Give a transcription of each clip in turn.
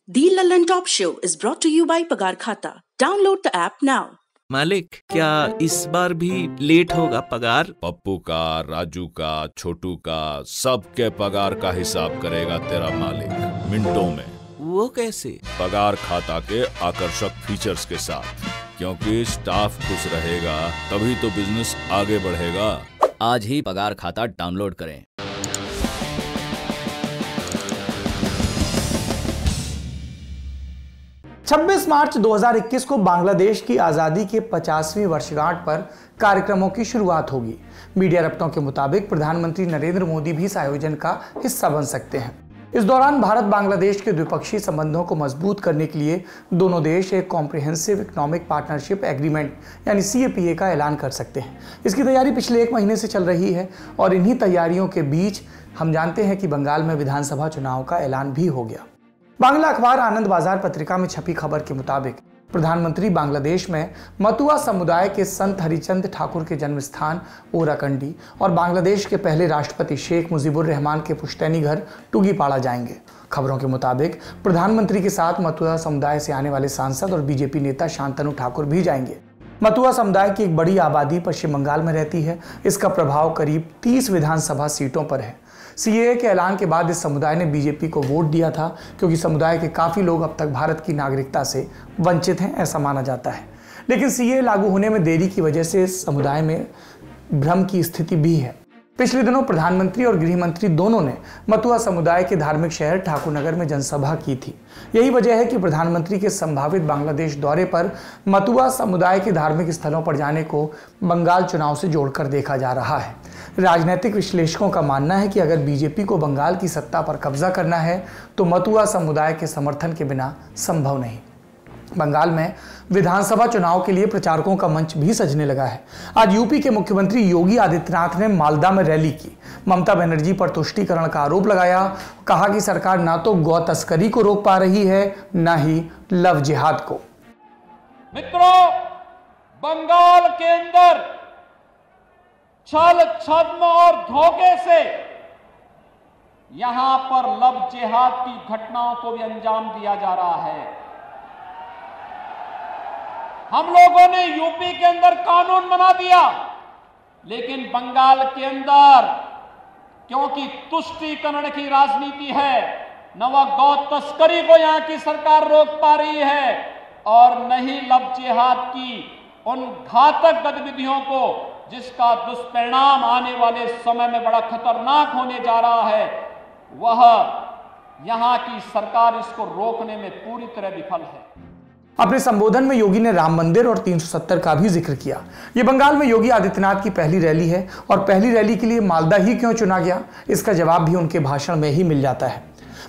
The Lallin Top Show is brought to you by Pagar Khata. Download the app now. मालिक, क्या इस बार भी late होगा पगार? पप्पू का, राजू का, छोटू का, सबके पगार का हिसाब करेगा तेरा मालिक मिनटों में। वो कैसे? पगार खाता के आकर्षक फीचर्स के साथ, क्योंकि स्टाफ खुश रहेगा तभी तो बिजनेस आगे बढ़ेगा। आज ही पगार खाता डाउनलोड करें। 26 मार्च 2021 को बांग्लादेश की आज़ादी के 50वीं वर्षगांठ पर कार्यक्रमों की शुरुआत होगी। मीडिया रप्टों के मुताबिक प्रधानमंत्री नरेंद्र मोदी भी इस आयोजन का हिस्सा बन सकते हैं। इस दौरान भारत बांग्लादेश के द्विपक्षीय संबंधों को मजबूत करने के लिए दोनों देश एक कॉम्प्रिहेंसिव इकोनॉमिक पार्टनरशिप एग्रीमेंट यानी CAPA का ऐलान कर सकते हैं। इसकी तैयारी पिछले 1 महीने से चल रही है और इन्हीं तैयारियों के बीच हम जानते हैं कि बंगाल में विधानसभा चुनाव का ऐलान भी हो गया। बांग्ला अखबार आनंद बाजार पत्रिका में छपी खबर के मुताबिक प्रधानमंत्री बांग्लादेश में मतुआ समुदाय के संत हरिचंद ठाकुर के जन्म स्थान ओराकंडी और बांग्लादेश के पहले राष्ट्रपति शेख मुजीबुर रहमान के पुश्तैनी घर टुगीपाड़ा जाएंगे। खबरों के मुताबिक प्रधानमंत्री के साथ मतुआ समुदाय से आने वाले सांसद और बीजेपी नेता शांतनु ठाकुर भी जाएंगे। मतुआ समुदाय की एक बड़ी आबादी पश्चिम बंगाल में रहती है। इसका प्रभाव करीब 30 विधानसभा सीटों पर है। CAA के ऐलान के बाद इस समुदाय ने बीजेपी को वोट दिया था, क्योंकि समुदाय के काफ़ी लोग अब तक भारत की नागरिकता से वंचित हैं, ऐसा माना जाता है। लेकिन CAA लागू होने में देरी की वजह से इस समुदाय में भ्रम की स्थिति भी है। पिछले दिनों प्रधानमंत्री और गृह मंत्री दोनों ने मतुआ समुदाय के धार्मिक शहर ठाकुरनगर में जनसभा की थी। यही वजह है कि प्रधानमंत्री के संभावित बांग्लादेश दौरे पर मतुआ समुदाय के धार्मिक स्थलों पर जाने को बंगाल चुनाव से जोड़कर देखा जा रहा है। राजनीतिक विश्लेषकों का मानना है कि अगर बीजेपी को बंगाल की सत्ता पर कब्जा करना है तो मतुआ समुदाय के समर्थन के बिना संभव नहीं। बंगाल में विधानसभा चुनाव के लिए प्रचारकों का मंच भी सजने लगा है। आज यूपी के मुख्यमंत्री योगी आदित्यनाथ ने मालदा में रैली की। ममता बनर्जी पर तुष्टीकरण का आरोप लगाया। कहा कि सरकार ना तो गौ तस्करी को रोक पा रही है, ना ही लव जिहाद को। मित्रों, बंगाल के अंदर छल छद्म और धोखे से यहां पर लव जिहाद की घटनाओं को भी अंजाम दिया जा रहा है। हम लोगों ने यूपी के अंदर कानून बना दिया, लेकिन बंगाल के अंदर क्योंकि तुष्टीकरण की राजनीति है, न वह गौ तस्करी को यहां की सरकार रोक पा रही है और न ही लव जिहाद की उन घातक गतिविधियों को जिसका दुष्परिणाम आने वाले समय में बड़ा खतरनाक होने जा रहा है, वह यहां की सरकार इसको रोकने में पूरी तरह विफल है। अपने संबोधन में योगी ने राम मंदिर और 370 का भी जिक्र किया। ये बंगाल में योगी आदित्यनाथ की पहली रैली है और पहली रैली के लिए मालदा ही क्यों चुना गया, इसका जवाब भी उनके भाषण में ही मिल जाता है।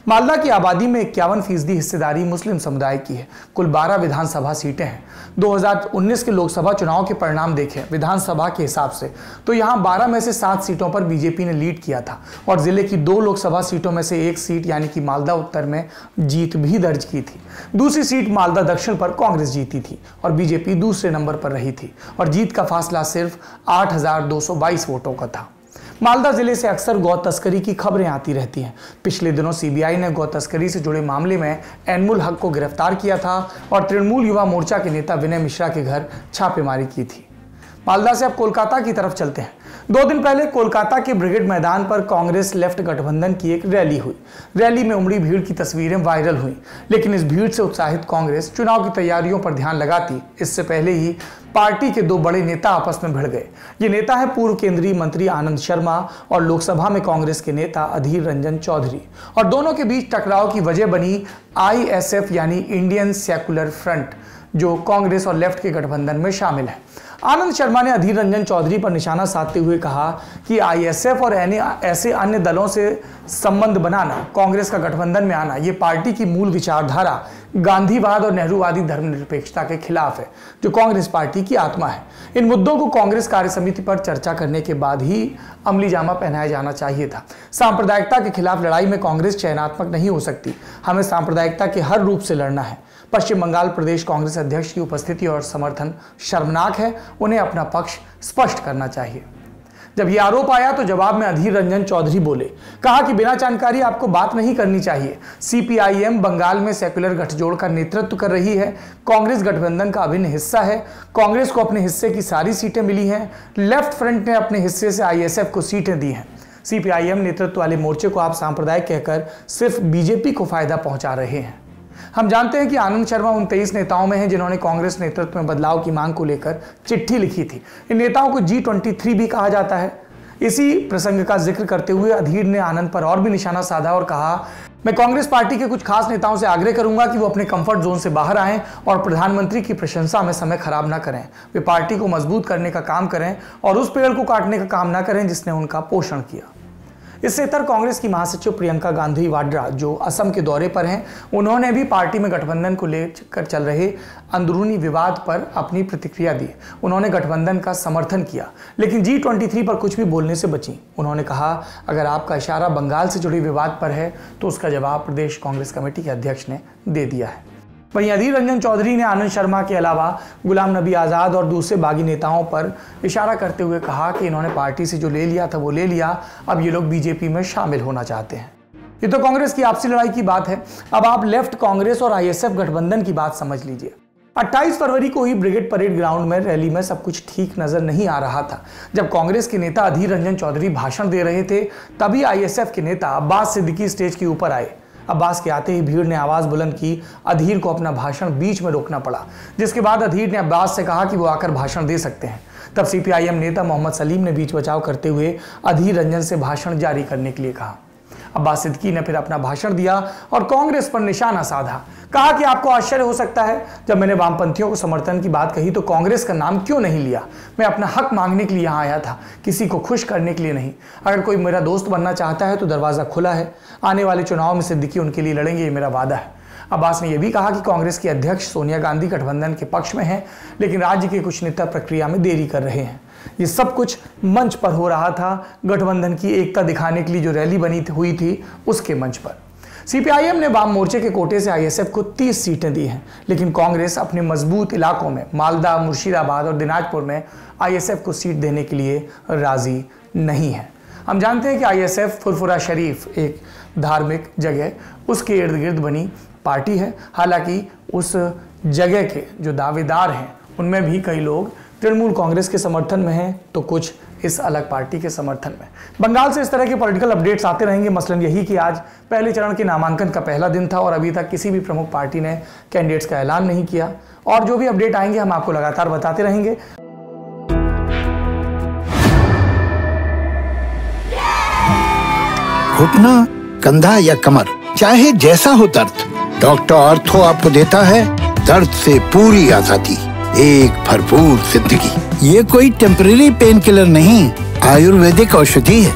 मालदा की आबादी में 51% हिस्सेदारी मुस्लिम समुदाय की है। कुल 12 विधानसभा सीटें हैं। 2019 के लोकसभा चुनाव के परिणाम देखें विधानसभा के हिसाब से तो यहां 12 में से 7 सीटों पर बीजेपी ने लीड किया था और जिले की 2 लोकसभा सीटों में से 1 सीट यानी कि मालदा उत्तर में जीत भी दर्ज की थी। दूसरी सीट मालदा दक्षिण पर कांग्रेस जीती थी और बीजेपी दूसरे नंबर पर रही थी और जीत का फासला सिर्फ 8,222 वोटों का था। मालदा जिले से अक्सर गौ तस्करी की खबरें आती रहती हैं। पिछले दिनों CBI ने गौ तस्करी से जुड़े मामले में एनमुल हक को गिरफ्तार किया था और तृणमूल युवा मोर्चा के नेता विनय मिश्रा के घर छापेमारी की थी। मालदा से अब कोलकाता की तरफ चलते हैं। 2 दिन पहले कोलकाता के ब्रिगेड मैदान पर कांग्रेस लेफ्ट गठबंधन की एक रैली हुई। रैली में उमड़ी भीड़ की तस्वीरें वायरल हुई, लेकिन इस भीड़ से उत्साहित कांग्रेस चुनाव की तैयारियों पर ध्यान लगाती इससे पहले ही पार्टी के 2 बड़े नेता आपस में भिड़ गए। ये नेता है पूर्व केंद्रीय मंत्री आनंद शर्मा और लोकसभा में कांग्रेस के नेता अधीर रंजन चौधरी, और दोनों के बीच टकराव की वजह बनी ISF यानी इंडियन सेक्युलर फ्रंट, जो कांग्रेस और लेफ्ट के गठबंधन में शामिल है। आनंद शर्मा ने अधीर रंजन चौधरी पर निशाना साधते हुए कहा कि ISF और ऐसे अन्य दलों से संबंध बनाना, कांग्रेस का गठबंधन में आना, ये पार्टी की मूल विचारधारा गांधीवाद और नेहरूवादी धर्मनिरपेक्षता के खिलाफ है, जो कांग्रेस पार्टी की आत्मा है। इन मुद्दों को कांग्रेस कार्य समिति पर चर्चा करने के बाद ही अमली जामा पहनाया जाना चाहिए था। सांप्रदायिकता के खिलाफ लड़ाई में कांग्रेस चयनात्मक नहीं हो सकती। हमें सांप्रदायिकता के हर रूप से लड़ना है। पश्चिम बंगाल प्रदेश कांग्रेस अध्यक्ष की उपस्थिति और समर्थन शर्मनाक है। उन्हें अपना पक्ष स्पष्ट करना चाहिए। जब यह आरोप आया तो जवाब में अधीर रंजन चौधरी बोले, कहा कि बिना जानकारी आपको बात नहीं करनी चाहिए। सीपीआईएम बंगाल में सेक्युलर गठजोड़ का नेतृत्व कर रही है। कांग्रेस गठबंधन का अभिन्न हिस्सा है। कांग्रेस को अपने हिस्से की सारी सीटें मिली हैं। लेफ्ट फ्रंट ने अपने हिस्से से आईएसएफ को सीटें दी हैं। सीपीआईएम नेतृत्व वाले मोर्चे को आप सांप्रदायिक कहकर सिर्फ बीजेपी को फायदा पहुंचा रहे हैं। हम जानते हैं कि आनंद शर्मा उन 23 नेताओं में हैं जिन्होंने कांग्रेस नेतृत्व में बदलाव की मांग को लेकर चिट्ठी लिखी थी। इन नेताओं को G23 भी कहा जाता है। इसी प्रसंग का जिक्र करते हुए अधीर ने आनंद पर और भी निशाना साधा और कहा, मैं कांग्रेस पार्टी के कुछ खास नेताओं से आग्रह करूंगा कि वो अपने कंफर्ट जोन से बाहर आएं और प्रधानमंत्री की प्रशंसा में समय खराब ना करें। वे पार्टी को मजबूत करने का काम करें और उस पेड़ को काटने का काम ना करें जिसने उनका पोषण किया। इससे इतर कांग्रेस की महासचिव प्रियंका गांधी वाड्रा, जो असम के दौरे पर हैं, उन्होंने भी पार्टी में गठबंधन को लेकर चल रहे अंदरूनी विवाद पर अपनी प्रतिक्रिया दी। उन्होंने गठबंधन का समर्थन किया, लेकिन G23 पर कुछ भी बोलने से बची। उन्होंने कहा, अगर आपका इशारा बंगाल से जुड़े विवाद पर है तो उसका जवाब प्रदेश कांग्रेस कमेटी के अध्यक्ष ने दे दिया है। वहीं अधीर रंजन चौधरी ने आनंद शर्मा के अलावा गुलाम नबी आज़ाद और दूसरे बागी नेताओं पर इशारा करते हुए कहा कि इन्होंने पार्टी से जो ले लिया था वो ले लिया, अब ये लोग बीजेपी में शामिल होना चाहते हैं। ये तो कांग्रेस की आपसी लड़ाई की बात है। अब आप लेफ्ट कांग्रेस और आईएसएफ गठबंधन की बात समझ लीजिए। 28 फरवरी को ही ब्रिगेड परेड ग्राउंड में रैली में सब कुछ ठीक नजर नहीं आ रहा था। जब कांग्रेस के नेता अधीर रंजन चौधरी भाषण दे रहे थे, तभी आईएसएफ के नेता अब्बास सिद्दीकी स्टेज के ऊपर आए। अब्बास के आते ही भीड़ ने आवाज बुलंद की। अधीर को अपना भाषण बीच में रोकना पड़ा, जिसके बाद अधीर ने अब्बास से कहा कि वो आकर भाषण दे सकते हैं। तब सीपीआईएम नेता मोहम्मद सलीम ने बीच बचाव करते हुए अधीर रंजन से भाषण जारी करने के लिए कहा। अब्बास सिद्दीकी ने फिर अपना भाषण दिया और कांग्रेस पर निशाना साधा। कहा कि आपको आश्चर्य हो सकता है, जब मैंने वामपंथियों को समर्थन की बात कही तो कांग्रेस का नाम क्यों नहीं लिया। मैं अपना हक मांगने के लिए यहाँ आया था, किसी को खुश करने के लिए नहीं। अगर कोई मेरा दोस्त बनना चाहता है तो दरवाजा खुला है। आने वाले चुनाव में सिद्दीकी उनके लिए लड़ेंगे, ये मेरा वादा है। अब्बास ने यह भी कहा कि कांग्रेस की अध्यक्ष सोनिया गांधी गठबंधन के पक्ष में हैं, लेकिन राज्य के कुछ नेता प्रक्रिया में देरी कर रहे हैं। ये सब कुछ मंच पर हो रहा था, गठबंधन की एकता दिखाने के लिए जो रैली बनी हुई थी उसके मंच पर। सीपीआईएम ने वाम मोर्चे के कोटे से आईएसएफ को 30 सीटें दी हैं, लेकिन कांग्रेस अपने मजबूत इलाकों में मालदा, मुर्शिदाबाद और दिनाजपुर में आईएसएफ को सीट देने के लिए राजी नहीं है। हम जानते हैं कि आईएसएफ फुरफुरा शरीफ एक धार्मिक जगह, उसके इर्द गिर्द बनी पार्टी है। हालांकि उस जगह के जो दावेदार हैं उनमें भी कई लोग तृणमूल कांग्रेस के समर्थन में हैं तो कुछ इस अलग पार्टी के समर्थन में। बंगाल से इस तरह के पॉलिटिकल अपडेट्स आते रहेंगे। मसलन यही कि आज पहले चरण के नामांकन का पहला दिन था और अभी तक किसी भी प्रमुख पार्टी ने कैंडिडेट्स का ऐलान नहीं किया। और जो भी अपडेट आएंगे हम आपको लगातार बताते रहेंगे। घुटना, कंधा या कमर, चाहे जैसा हो दर्द, डॉक्टर ऑर्थो आपको देता है दर्द से पूरी आजादी, एक भरपूर जिंदगी। ये कोई टेम्परेरी पेन किलर नहीं, आयुर्वेदिक औषधि है।